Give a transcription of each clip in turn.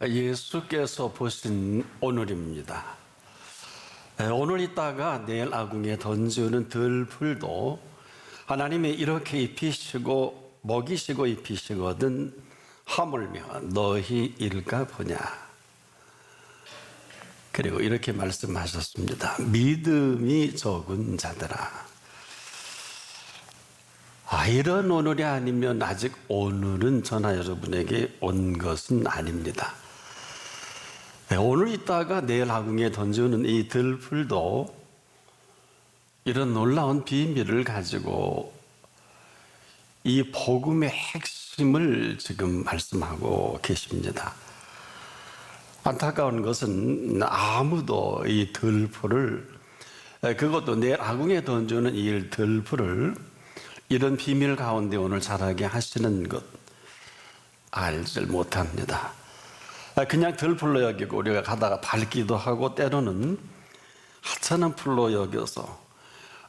예수께서 보신 오늘입니다. 오늘 있다가 내일 아궁이에 던지는 들풀도 하나님이 이렇게 입히시고 먹이시고 입히시거든 하물며 너희 일까 보냐. 그리고 이렇게 말씀하셨습니다. 믿음이 적은 자들아. 이런 오늘이 아니면 아직 오늘은 저나 여러분에게 온 것은 아닙니다. 오늘 있다가 내일 아궁이에 던지는 이 들풀도 이런 놀라운 비밀을 가지고 이 복음의 핵심을 지금 말씀하고 계십니다. 안타까운 것은 아무도 이 들풀을, 그것도 내일 아궁이에 던지는 이 들풀을 이런 비밀 가운데 오늘 자라게 하시는 것 알지 못합니다. 그냥 들풀로 여기고 우리가 가다가 밟기도 하고 때로는 하찮은 풀로 여겨서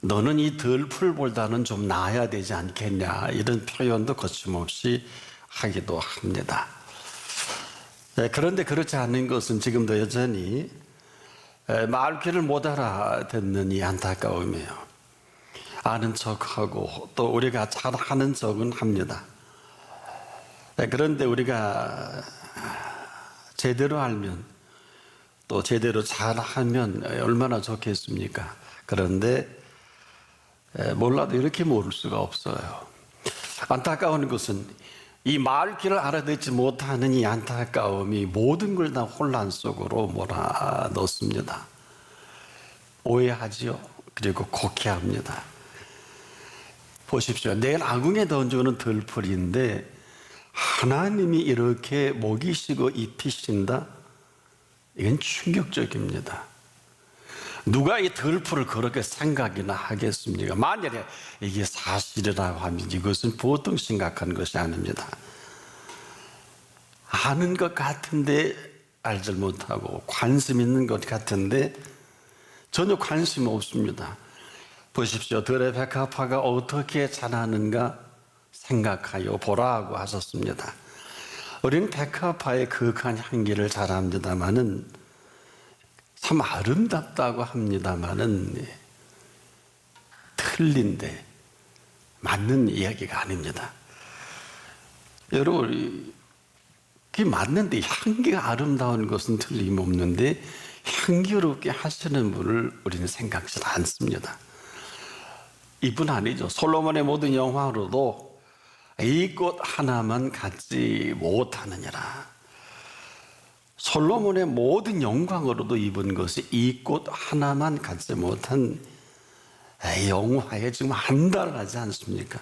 너는 이 들풀보다는 좀 나아야 되지 않겠냐 이런 표현도 거침없이 하기도 합니다. 그런데 그렇지 않은 것은 지금도 여전히 말귀를 못 알아듣는 이 안타까움이에요. 아는 척하고 또 우리가 잘하는 척은 합니다. 그런데 우리가 제대로 알면 또 제대로 잘하면 얼마나 좋겠습니까? 그런데 몰라도 이렇게 모를 수가 없어요. 안타까운 것은 이 말귀를 알아듣지 못하는 이 안타까움이 모든 걸 다 혼란 속으로 몰아넣습니다. 오해하지요. 그리고 곡해합니다. 보십시오. 내일 아궁이에 던져오는 들풀인데 하나님이 이렇게 먹이시고 입히신다? 이건 충격적입니다. 누가 이 들풀을 그렇게 생각이나 하겠습니까? 만약에 이게 사실이라고 하면 이것은 보통 심각한 것이 아닙니다. 아는 것 같은데 알지 못하고 관심 있는 것 같은데 전혀 관심 없습니다. 보십시오. 들의 백합화가 어떻게 자라는가 생각하여 보라고 하셨습니다. 우리는 백합화의 그윽한 향기를 잘 합니다마는 참 아름답다고 합니다마는 틀린데 맞는 이야기가 아닙니다. 여러분, 그게 맞는데 향기가 아름다운 것은 틀림없는데 향기롭게 하시는 분을 우리는 생각지 않습니다. 이뿐 아니죠. 솔로몬의 모든 영화로도 이 꽃 하나만 갖지 못하느니라. 솔로몬의 모든 영광으로도 입은 것이 이 꽃 하나만 갖지 못한 영화에 지금 한달하지 않습니까?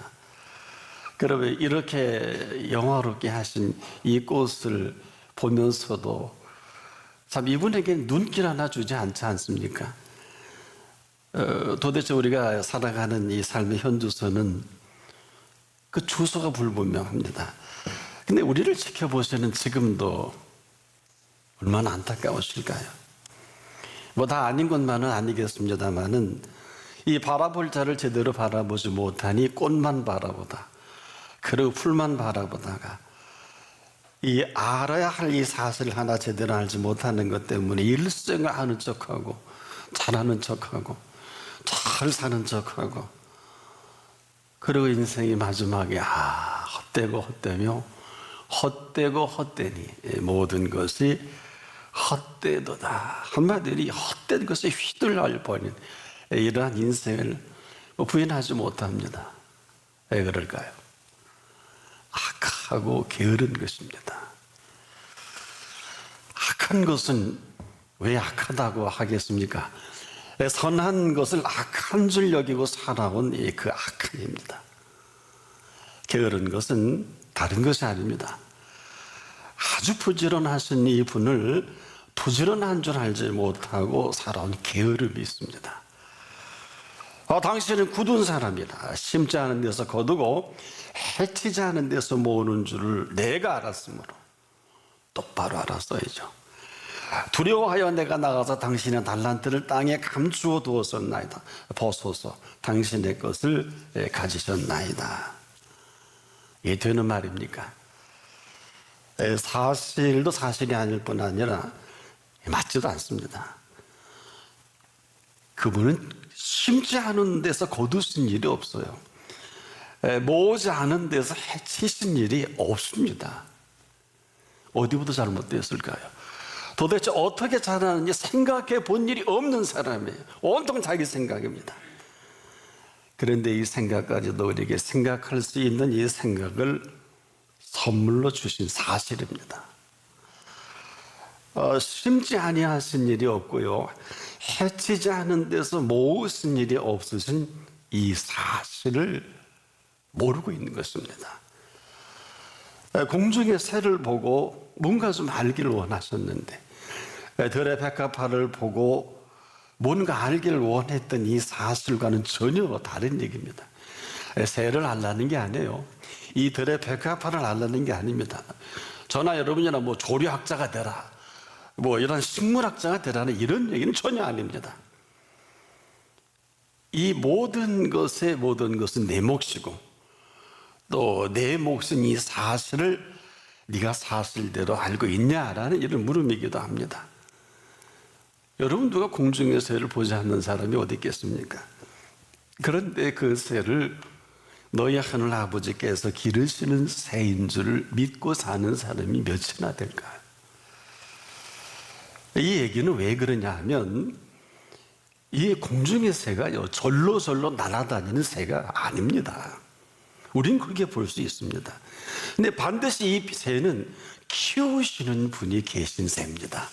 그러면 이렇게 영화롭게 하신 이 꽃을 보면서도 참 이분에게 눈길 하나 주지 않지 않습니까? 도대체 우리가 살아가는 이 삶의 현주소는 그 주소가 불분명합니다. 근데 우리를 지켜보시는 지금도 얼마나 안타까우실까요? 뭐 다 아닌 것만은 아니겠습니다만은 이 바라볼 자를 제대로 바라보지 못하니 꽃만 바라보다 그리고 풀만 바라보다가 이 알아야 할 이 사실 하나 제대로 알지 못하는 것 때문에 일생을 아는 척하고 잘하는 척하고 잘 사는 척하고 그리고 인생이 마지막에 헛되고 헛되며 헛되고 헛되니 모든 것이 헛되도다. 한마디로 헛된 것에 휘둘려 버린 이러한 인생을 부인하지 못합니다. 왜 그럴까요? 악하고 게으른 것입니다. 악한 것은 왜 악하다고 하겠습니까? 선한 것을 악한 줄 여기고 살아온 그 악함입니다. 게으른 것은 다른 것이 아닙니다. 아주 부지런하신 이 분을 부지런한 줄 알지 못하고 살아온 게으름이 있습니다. 당신은 굳은 사람이라 심지 않은 데서 거두고 해치지 않은 데서 모으는 줄을 내가 알았으므로 똑바로 알았어야죠. 두려워하여 내가 나가서 당신의 달란트를 땅에 감추어 두었었나이다. 벗어서 당신의 것을 가지셨나이다. 이게 되는 말입니까? 사실도 사실이 아닐 뿐 아니라 맞지도 않습니다. 그분은 심지 않은 데서 거두신 일이 없어요. 모으지 않은 데서 해치신 일이 없습니다. 어디부터 잘못되었을까요? 도대체 어떻게 자라는지 생각해 본 일이 없는 사람이에요. 온통 자기 생각입니다. 그런데 이 생각까지도 우리에게 생각할 수 있는 이 생각을 선물로 주신 사실입니다. 심지 아니하신 일이 없고요, 해치지 않은 데서 모으신 일이 없으신 이 사실을 모르고 있는 것입니다. 공중의 새를 보고 뭔가 좀 알기를 원하셨는데, 들의 백합화를 보고 뭔가 알기를 원했던 이 사실과는 전혀 다른 얘기입니다. 새를 알라는 게 아니에요. 이 들의 백합화를 알라는 게 아닙니다. 저나 여러분이나 뭐 조류학자가 되라, 뭐 이런 식물학자가 되라는 이런 얘기는 전혀 아닙니다. 이 모든 것은 내 몫이고, 또 내 몫은 이 사실을 네가 사실대로 알고 있냐라는 이런 물음이기도 합니다. 여러분, 누가 공중의 새를 보지 않는 사람이 어디 있겠습니까? 그런데 그 새를 너희 하늘 아버지께서 기르시는 새인 줄 믿고 사는 사람이 몇이나 될까요? 이 얘기는 왜 그러냐 하면, 이 공중의 새가요, 절로 날아다니는 새가 아닙니다. 우린 그렇게 볼 수 있습니다. 근데 반드시 이 새는 키우시는 분이 계신 새입니다.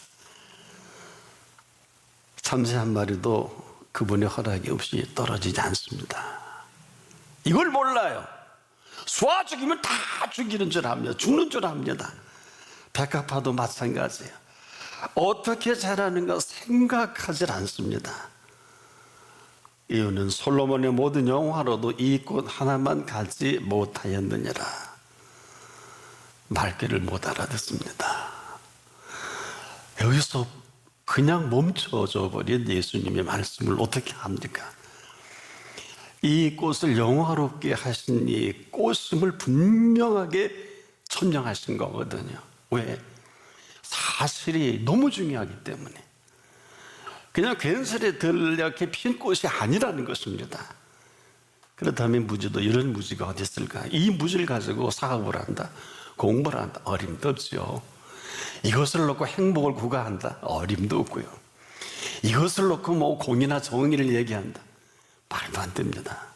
참새 한 마리도 그분의 허락이 없이 떨어지지 않습니다. 이걸 몰라요. 쏘아 죽이면 다 죽이는 줄 압니다. 죽는 줄 압니다. 백합화도 마찬가지예요. 어떻게 자라는가 생각하지 않습니다. 이유는 솔로몬의 모든 영화로도 이 꽃 하나만 가지 못하였느니라. 말귀를 못 알아듣습니다. 여기서 그냥 멈춰져 버린 예수님의 말씀을 어떻게 합니까? 이 꽃을 영화롭게 하신 이 꽃임을 분명하게 천명하신 거거든요. 왜? 사실이 너무 중요하기 때문에. 그냥 괜스레 들녘에 핀 꽃이 아니라는 것입니다. 그렇다면 무지도 이런 무지가 어디 있을까? 이 무지를 가지고 사업을 한다, 공부를 한다, 어림도 없죠. 이것을 놓고 행복을 구가한다, 어림도 없고요. 이것을 놓고 뭐 공의나 정의를 얘기한다, 말도 안 됩니다.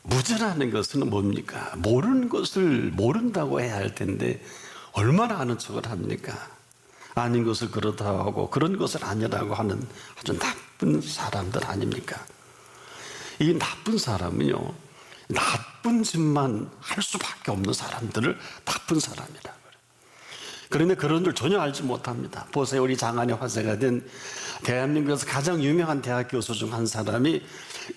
무지라는 것은 뭡니까? 모르는 것을 모른다고 해야 할 텐데 얼마나 아는 척을 합니까? 아닌 것을 그렇다 하고 그런 것을 아니라고 하는 아주 나쁜 사람들 아닙니까? 이 나쁜 사람은요, 나쁜 짓만 할 수밖에 없는 사람들을 나쁜 사람이라고 그래요. 그런데 그런 줄 전혀 알지 못합니다. 보세요, 우리 장안의 화제가 된 대한민국에서 가장 유명한 대학 교수 중 한 사람이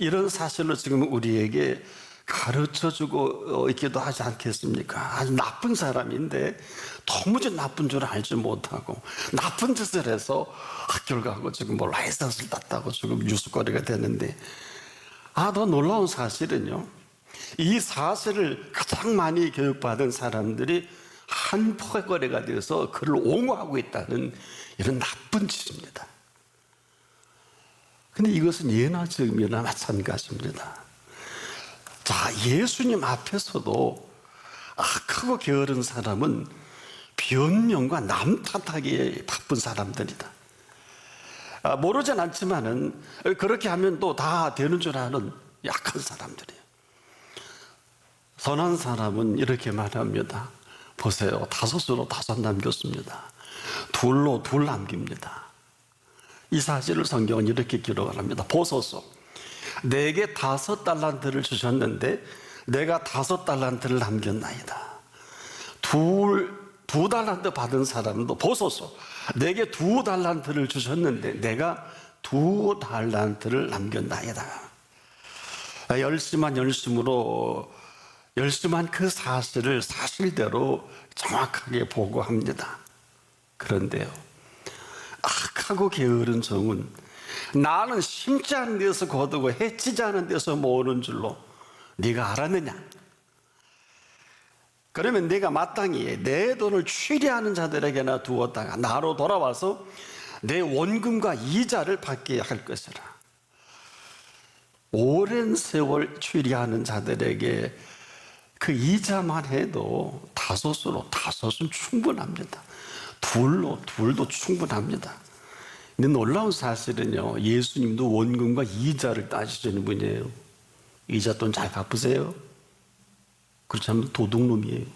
이런 사실을 지금 우리에게 가르쳐주고 있기도 하지 않겠습니까? 아주 나쁜 사람인데 도무지 나쁜 줄 알지 못하고 나쁜 짓을 해서 학교를 가고 지금 뭐 라이선스를 땄다고 지금 뉴스거리가 되는데, 더 놀라운 사실은요, 이 사실을 가장 많이 교육받은 사람들이 한 포괄거리가 돼서 그를 옹호하고 있다는 이런 나쁜 짓입니다. 근데 이것은 예나 지금이나 마찬가지입니다. 자, 예수님 앞에서도 악하고 게으른 사람은 변명과 남 탓하기에 바쁜 사람들이다. 모르진 않지만은 그렇게 하면 또 다 되는 줄 아는 약한 사람들이에요. 선한 사람은 이렇게 말합니다. 보세요, 5수로 5 남겼습니다. 2로 2 남깁니다. 이 사실을 성경은 이렇게 기록을 합니다. 보소서, 내게 5 달란트를 주셨는데 내가 5 달란트를 남겼나이다. 2 달란트 받은 사람도 보소서, 내게 2 달란트를 주셨는데 내가 2 달란트를 남겼나이다. 열심한 그 사실을 사실대로 정확하게 보고합니다. 그런데요, 악하고 게으른 종은 나는 심지 않은 데서 거두고 해치지 않은 데서 모으는 줄로 네가 알았느냐? 그러면 내가 마땅히 내 돈을 취리하는 자들에게나 두었다가 나로 돌아와서 내 원금과 이자를 받게 할 것이라. 오랜 세월 취리하는 자들에게 그 이자만 해도 다섯은 충분합니다. 둘도 충분합니다. 근데 놀라운 사실은요, 예수님도 원금과 이자를 따지시는 분이에요. 이자 돈 잘 갚으세요? 그렇지 않으면 도둑놈이에요.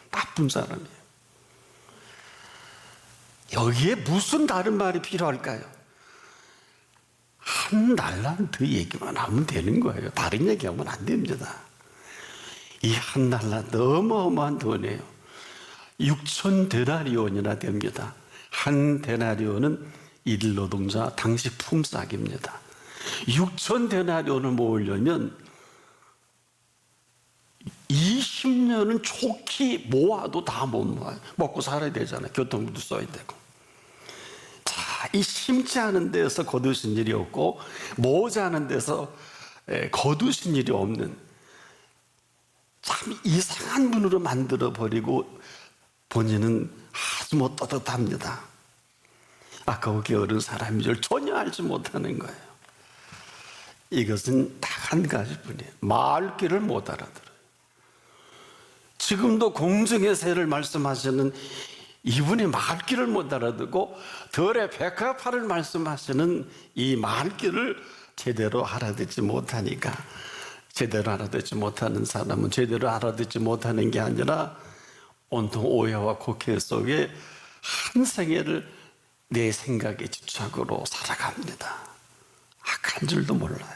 나쁜 사람이에요. 여기에 무슨 다른 말이 필요할까요? 한 달란트 얘기만 하면 되는 거예요. 다른 얘기하면 안 됩니다. 이 한 달란트 어마어마한 돈이에요. 6천 데나리온이나 됩니다. 한 데나리온은 일노동자 당시 품삯입니다. 6천 데나리온을 모으려면 20년은 좋게 모아도 다 못 모아요. 먹고 살아야 되잖아요. 교통비도 써야 되고. 자, 이 심지 않은 데서 거두신 일이 없고 모으지 않은 데서 거두신 일이 없는 참 이상한 분으로 만들어버리고 본인은 아주 못 떳떳합니다. 아까워 게으른 사람인 줄 전혀 알지 못하는 거예요. 이것은 딱 한 가지뿐이에요. 말귀를 못 알아들어요. 지금도 공정의 세를 말씀하시는 이분이 말귀를 못 알아듣고 덜의 백합화를 말씀하시는 이 말귀를 제대로 알아듣지 못하니까, 제대로 알아듣지 못하는 사람은 제대로 알아듣지 못하는 게 아니라 온통 오해와 곡해 속에 한 생애를 내 생각의 집착으로 살아갑니다. 악한 줄도 몰라요.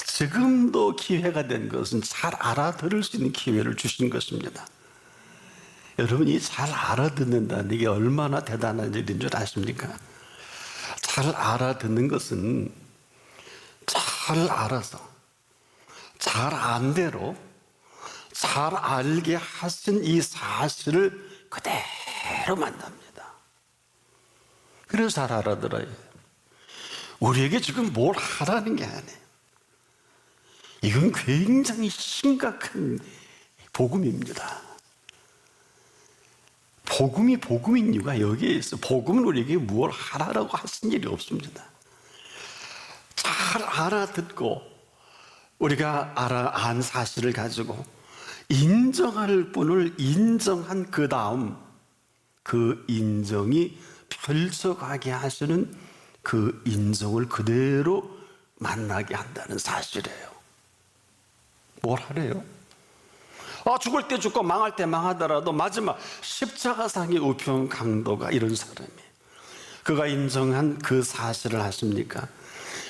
지금도 기회가 된 것은 잘 알아들을 수 있는 기회를 주신 것입니다. 여러분이 잘 알아듣는다는 게 얼마나 대단한 일인 줄 아십니까? 잘 알아듣는 것은 잘 알아서 잘 안 대로 잘 알게 하신 이 사실을 그대로 만납니다. 그래서 잘 알아들어요. 우리에게 지금 뭘 하라는 게 아니에요. 이건 굉장히 심각한 복음입니다. 복음이 복음인 이유가 여기에 있어. 복음은 우리에게 무엇을 하라고 하신 일이 없습니다. 잘 알아듣고 우리가 안 사실을 가지고 인정할 분을 인정한 그 다음 그 인정이 펼쳐가게 하시는 그 인정을 그대로 만나게 한다는 사실이에요. 뭘 하래요? 죽을 때 죽고 망할 때 망하더라도 마지막 십자가상의 우편 강도가 이런 사람이에요. 그가 인정한 그 사실을 아십니까?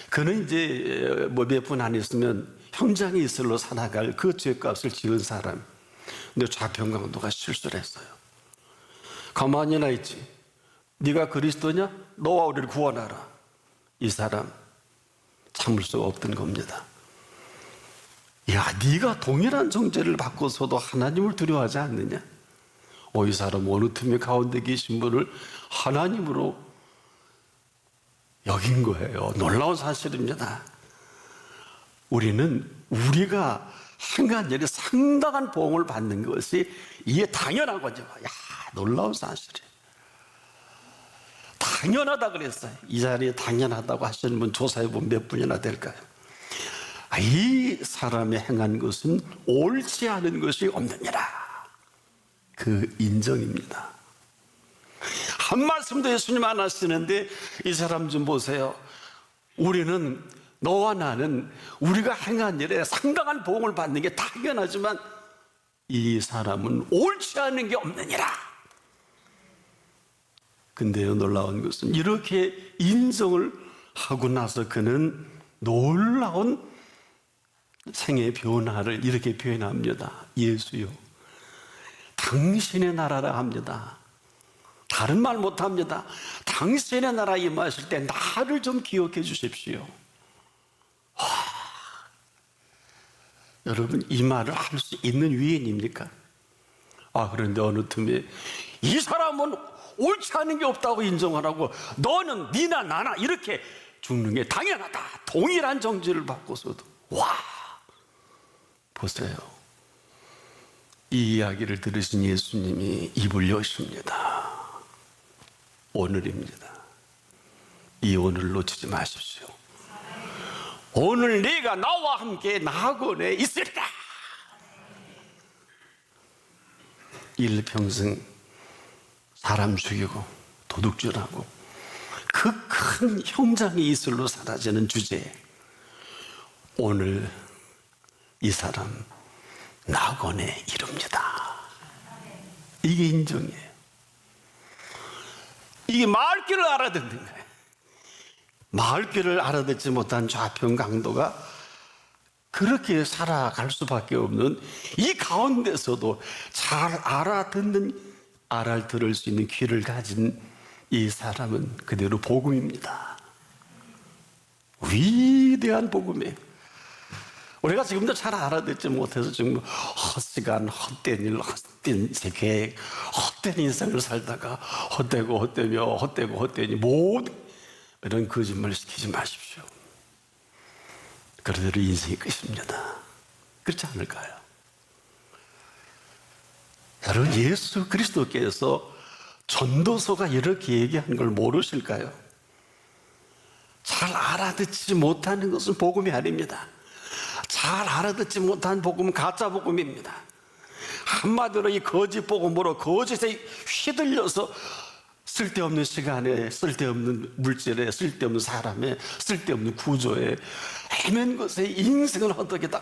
그는 이제 몇 분 안 있으면 현장에 있을로 살아갈 그 죄값을 지은 사람. 근데 좌편 강도가 실수를 했어요. 가만히나 있지. 네가 그리스도냐? 너와 우리를 구원하라. 이 사람 참을 수가 없던 겁니다. 야, 네가 동일한 정죄를 받고서도 하나님을 두려워하지 않느냐? 이 사람 어느 틈에 가운데 계신 분을 하나님으로 여긴 거예요. 놀라운 사실입니다. 우리는 우리가 행한 일에 상당한 보응을 받는 것이 이게 당연한 거죠. 야, 놀라운 사실이에요. 당연하다 그랬어요. 이 자리에 당연하다고 하시는 분 조사해보면 몇 분이나 될까요? 이 사람이 행한 것은 옳지 않은 것이 없느니라. 그 인정입니다. 한 말씀도 예수님 안 하시는데 이 사람 좀 보세요. 우리는 너와 나는 우리가 행한 일에 상당한 보응을 받는 게 당연하지만 이 사람은 옳지 않은 게 없느니라. 근데요, 놀라운 것은 이렇게 인정을 하고 나서 그는 놀라운 생의 변화를 이렇게 표현합니다. 예수요, 당신의 나라라 합니다. 다른 말 못합니다. 당신의 나라 임하실 때 나를 좀 기억해 주십시오. 여러분, 이 말을 할 수 있는 위인입니까? 그런데 어느 틈에 이 사람은 옳지 않은 게 없다고 인정하라고 너는 니나 나나 이렇게 죽는 게 당연하다. 동일한 정죄를 받고서도 보세요. 이 이야기를 들으신 예수님이 입을 여십니다. 오늘입니다. 이 오늘 놓치지 마십시오. 오늘 네가 나와 함께 낙원에 있으리라. 일평생 사람 죽이고 도둑질하고 그 큰 형장의 이슬로 사라지는 주제에 오늘 이 사람 낙원에 이릅니다. 이게 인정이에요. 이게 마을길을 알아듣는 거예요. 마을길을 알아듣지 못한 좌편 강도가 그렇게 살아갈 수밖에 없는 이 가운데서도 잘 알아들을 수 있는 귀를 가진 이 사람은 그대로 복음입니다. 위대한 복음이에요. 우리가 지금도 잘 알아듣지 못해서 지금 헛시간, 헛된 일, 헛된 계획, 헛된 인생을 살다가 헛되니 모든 이런 거짓말 시키지 마십시오. 그러대로 인생이 끝입니다. 그렇지 않을까요? 여러분, 예수 그리스도께서 전도서가 이렇게 얘기한 걸 모르실까요? 잘 알아듣지 못하는 것은 복음이 아닙니다. 잘 알아듣지 못한 복음은 가짜 복음입니다. 한마디로 이 거짓 복음으로 거짓에 휘둘려서 쓸데없는 시간에, 쓸데없는 물질에, 쓸데없는 사람에, 쓸데없는 구조에, 헤맨 것에 인생을 헛되겠다.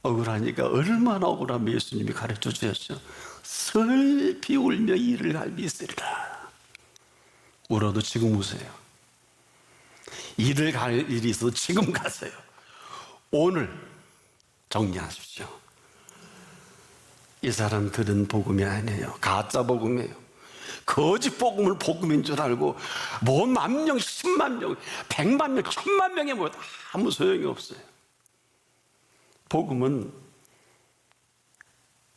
억울하니까 얼마나 억울하면 예수님이 가르쳐 주셨죠. 슬피 울며 이를 갈미 있으리라. 울어도 지금 우세요. 일을 갈 일이 있어도 지금 가세요. 오늘 정리하십시오. 이 사람들은 복음이 아니에요. 가짜 복음이에요. 거짓 복음을 복음인 줄 알고 뭐 10,000명, 10만 명, 100만 명, 1000만 명에 뭐 아무 소용이 없어요. 복음은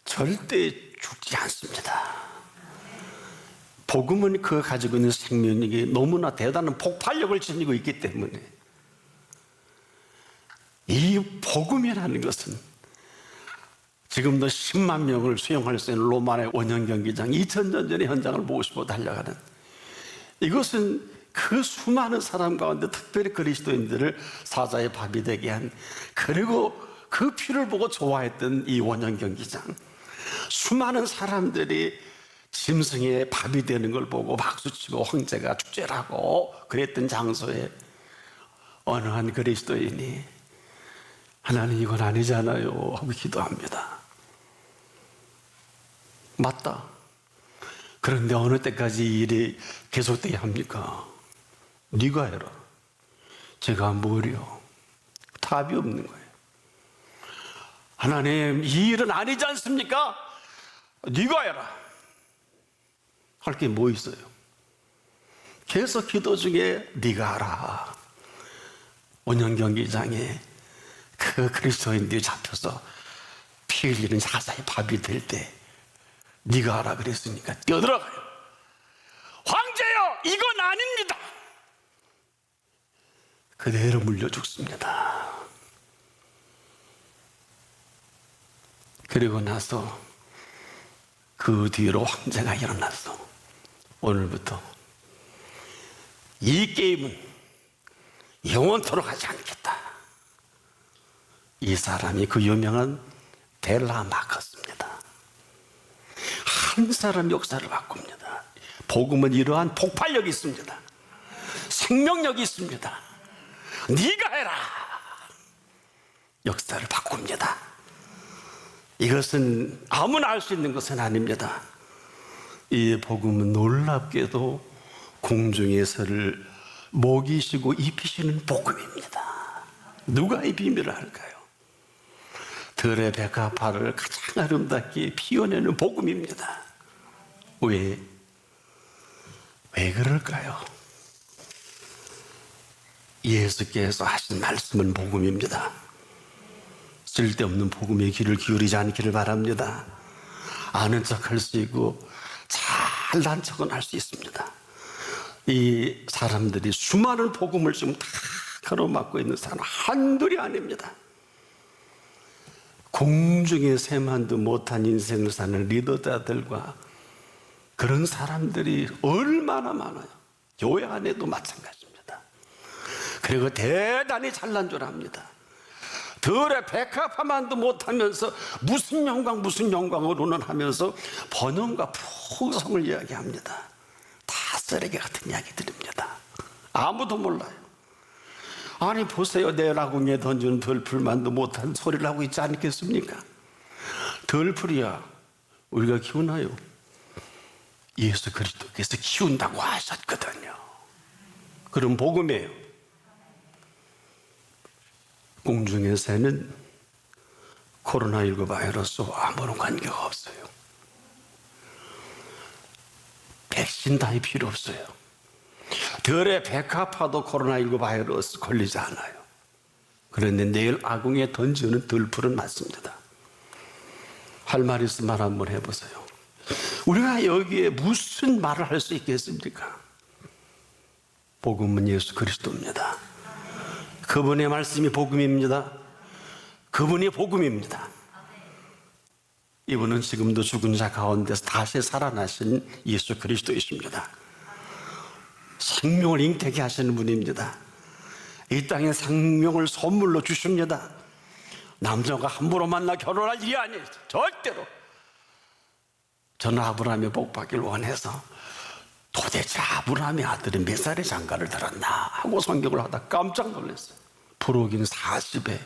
절대 죽지 않습니다. 복음은 그 가지고 있는 생명력이 너무나 대단한 폭발력을 지니고 있기 때문에 이 복음이라는 것은 지금도 10만 명을 수용할 수 있는 로마의 원형 경기장 2000년 전의 현장을 보고 싶어 달려가는 이것은 그 수많은 사람 가운데 특별히 그리스도인들을 사자의 밥이 되게 한 그리고 그 피를 보고 좋아했던 이 원형 경기장 수많은 사람들이 짐승의 밥이 되는 걸 보고 박수치고 황제가 축제를 하고 그랬던 장소에 어느 한 그리스도인이 하나님 이건 아니잖아요 하고 기도합니다. 맞다. 그런데 어느 때까지 이 일이 계속돼야 합니까? 네가 해라. 제가 뭐려. 답이 없는 거예요. 하나님 이 일은 아니지 않습니까? 네가 해라. 할 게 뭐 있어요? 계속 기도 중에 네가 알아. 원형 경기장에 그 그리스도인들이 잡혀서 피 흘리는 사자의 밥이 될 때 네가 알아 그랬으니까 뛰어들어가요. 황제요 이건 아닙니다. 그대로 물려 죽습니다. 그리고 나서 그 뒤로 황제가 일어났어. 오늘부터 이 게임은 영원토록 하지 않겠다. 이 사람이 그 유명한 델라 마커스입니다. 한 사람 역사를 바꿉니다. 복음은 이러한 폭발력이 있습니다. 생명력이 있습니다. 네가 해라. 역사를 바꿉니다. 이것은 아무나 할 수 있는 것은 아닙니다. 이 복음은 놀랍게도 공중에서를 먹이시고 입히시는 복음입니다. 누가 이 비밀을 알까요? 들의 백합화를 가장 아름답게 피워내는 복음입니다. 왜 그럴까요? 예수께서 하신 말씀은 복음입니다. 쓸데없는 복음의 귀를 기울이지 않기를 바랍니다. 아는 척 할 수 있고 잘난 척은 할 수 있습니다. 이 사람들이 수많은 복음을 지금 다 가로막고 있는 사람 한둘이 아닙니다. 공중에 새만도 못한 인생을 사는 리더자들과 그런 사람들이 얼마나 많아요. 교회 안에도 마찬가지입니다. 그리고 대단히 잘난 줄 압니다. 들에 백합화만도 못하면서 무슨 영광으로는 하면서 번영과 풍성을 이야기합니다. 다 쓰레기 같은 이야기들입니다. 아무도 몰라요. 아니 보세요, 내 라궁에 던지는 덜풀만도 못한 소리를 하고 있지 않겠습니까? 덜풀이야 우리가 키우나요? 예수 그리스도께서 키운다고 하셨거든요. 그럼 복음이에요. 공중의 새는 코로나19 바이러스와 아무런 관계가 없어요. 백신 다이 필요 없어요. 들에 백합화도 코로나19 바이러스 걸리지 않아요. 그런데 내일 아궁에 던지는 들풀은 맞습니다. 할 말 있으면 말 한번 해보세요. 우리가 여기에 무슨 말을 할 수 있겠습니까? 복음은 예수 그리스도입니다. 그분의 말씀이 복음입니다. 그분이 복음입니다. 이분은 지금도 죽은 자 가운데서 다시 살아나신 예수 그리스도이십니다. 생명을 잉태케 하시는 분입니다. 이 땅에 생명을 선물로 주십니다. 남자가 함부로 만나 결혼할 일이 아니에요. 절대로. 저는 아브라함의 복 받기를 원해서 도대체 아브라함의 아들이 몇 살에 장가를 들었나 하고 성경을 하다 깜짝 놀랐어요. 부록인 40에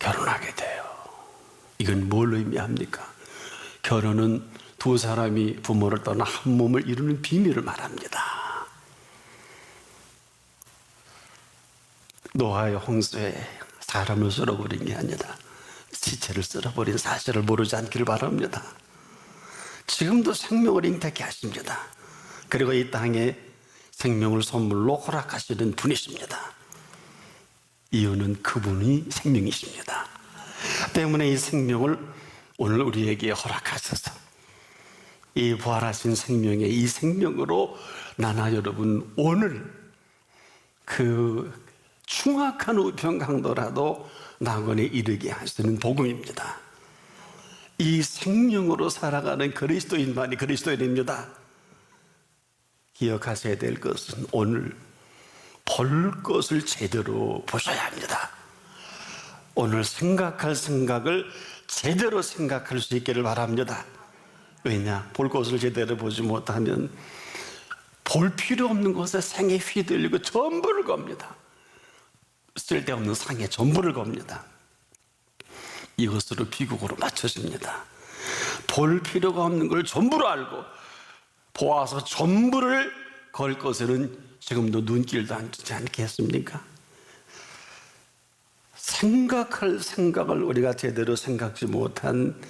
결혼하게 돼요. 이건 뭘 의미합니까? 결혼은 두 사람이 부모를 떠나 한 몸을 이루는 비밀을 말합니다. 노아의 홍수에 사람을 쓸어버린 게 아니라 시체를 쓸어버린 사실을 모르지 않기를 바랍니다. 지금도 생명을 잉태케 하십니다. 그리고 이 땅에 생명을 선물로 허락하시는 분이십니다. 이유는 그분이 생명이십니다. 때문에 이 생명을 오늘 우리에게 허락하셔서 이 부활하신 생명의 이 생명으로 나나 여러분 오늘 그 흉악한 우편 강도라도 낙원에 이르게 하시는 복음입니다. 이 생명으로 살아가는 그리스도인만이 그리스도인입니다. 기억하셔야 될 것은 오늘 볼 것을 제대로 보셔야 합니다. 오늘 생각할 생각을 제대로 생각할 수 있기를 바랍니다. 왜냐? 볼 것을 제대로 보지 못하면 볼 필요 없는 것에 생에 휘둘리고 전부를 겁니다. 쓸데없는 상에 전부를 겁니다. 이것으로 비극으로 맞춰집니다. 볼 필요가 없는 걸 전부로 알고 보아서 전부를 걸 것에는 지금도 눈길도 안 주지 않겠습니까? 생각할 생각을 우리가 제대로 생각지 못한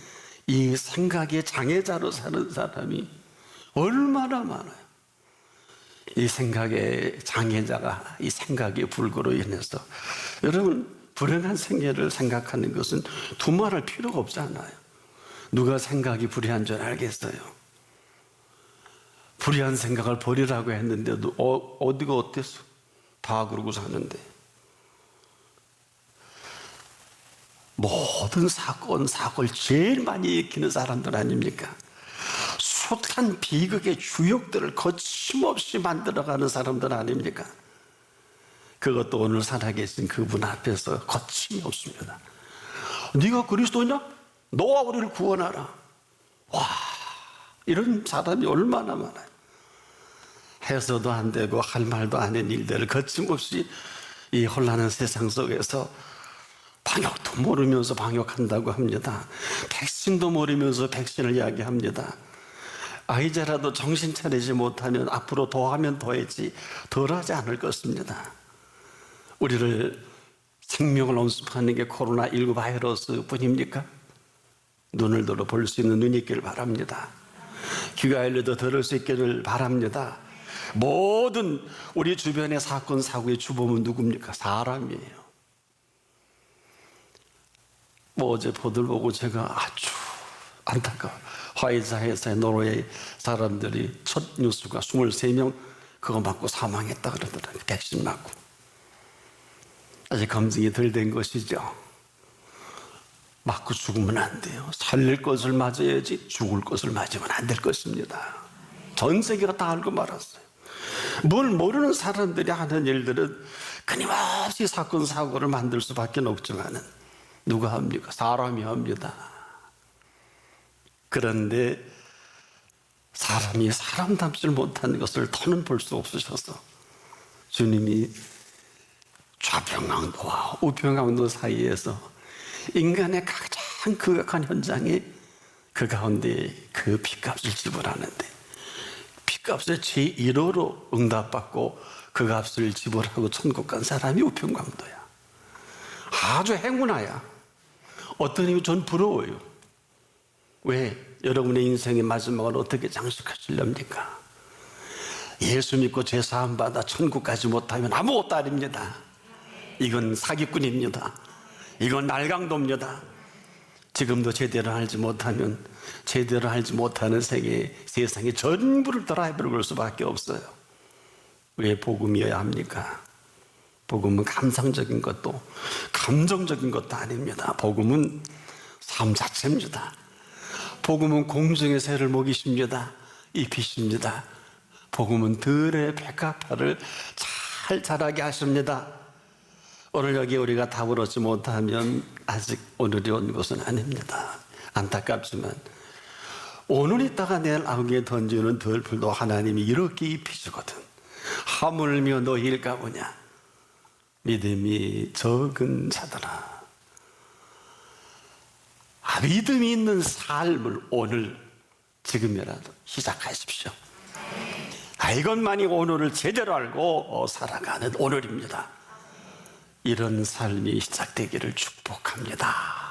이 생각의 장애자로 사는 사람이 얼마나 많아요. 이 생각의 장애자가 이 생각의 불구로 인해서 여러분 불행한 생애를 생각하는 것은 두말할 필요가 없잖아요. 누가 생각이 불의한 줄 알겠어요? 불의한 생각을 버리라고 했는데도 어디가 어땠어? 다 그러고 사는데 모든 사고를 제일 많이 일으키는 사람들 아닙니까? 숱한 비극의 주역들을 거침없이 만들어가는 사람들 아닙니까? 그것도 오늘 살아계신 그분 앞에서 거침이 없습니다. 네가 그리스도냐? 너와 우리를 구원하라. 와, 이런 사람이 얼마나 많아요. 해서도 안 되고 할 말도 안 하는 일들을 거침없이 이 혼란한 세상 속에서 방역도 모르면서 방역한다고 합니다. 백신도 모르면서 백신을 이야기합니다. 아이자라도 정신 차리지 못하면 앞으로 더하면 더했지 덜하지 않을 것입니다. 우리를 생명을 엄습하는 게 코로나19 바이러스 뿐입니까? 눈을 들어 볼 수 있는 눈이 있기를 바랍니다. 귀가 열려도 들을 수 있기를 바랍니다. 모든 우리 주변의 사건 사고의 주범은 누굽니까? 사람이에요. 어제 보들 보고 제가 아주 안타까워. 화이자 회사의 노르웨이 사람들이 첫 뉴스가 23명 그거 맞고 사망했다 그러더라고요. 백신 맞고. 아직 검증이 덜 된 것이죠. 맞고 죽으면 안 돼요. 살릴 것을 맞아야지 죽을 것을 맞으면 안 될 것입니다. 전 세계가 다 알고 말았어요. 뭘 모르는 사람들이 하는 일들은 끊임없이 사건 사고를 만들 수밖에 없지만은 누가 합니까? 사람이 합니다. 그런데 사람이 사람답지 못한 것을 더는 볼 수 없으셔서 주님이 좌평강도와 우평강도 사이에서 인간의 가장 극악한 현장에 그 가운데 그 핏값을 지불하는데, 핏값을 제1호로 응답받고 그 값을 지불하고 천국 간 사람이 우평강도야. 아주 행운아야. 어떤 이유 전 부러워요. 왜? 여러분의 인생의 마지막을 어떻게 장식하시렵니까? 예수 믿고 죄 사함 받아 천국 가지 못하면 아무것도 아닙니다. 이건 사기꾼입니다. 이건 날강도입니다. 지금도 제대로 알지 못하면 제대로 알지 못하는 세상의 전부를 드라이브를 수밖에 없어요. 왜 복음이어야 합니까? 복음은 감상적인 것도 감정적인 것도 아닙니다. 복음은 삶 자체입니다. 복음은 공중의 새를 먹이십니다. 입히십니다. 복음은 들의 백합화를 잘 자라게 하십니다. 오늘 여기 우리가 답을 얻지 못하면 아직 오늘이 온 것은 아닙니다. 안타깝지만 오늘 있다가 내일 아궁이에 던지는 들풀도 하나님이 이렇게 입히시거든. 하물며 너희일까 보냐. 믿음이 적은 자들아, 믿음이 있는 삶을 오늘 지금이라도 시작하십시오. 이것만이 오늘을 제대로 알고 살아가는 오늘입니다. 이런 삶이 시작되기를 축복합니다.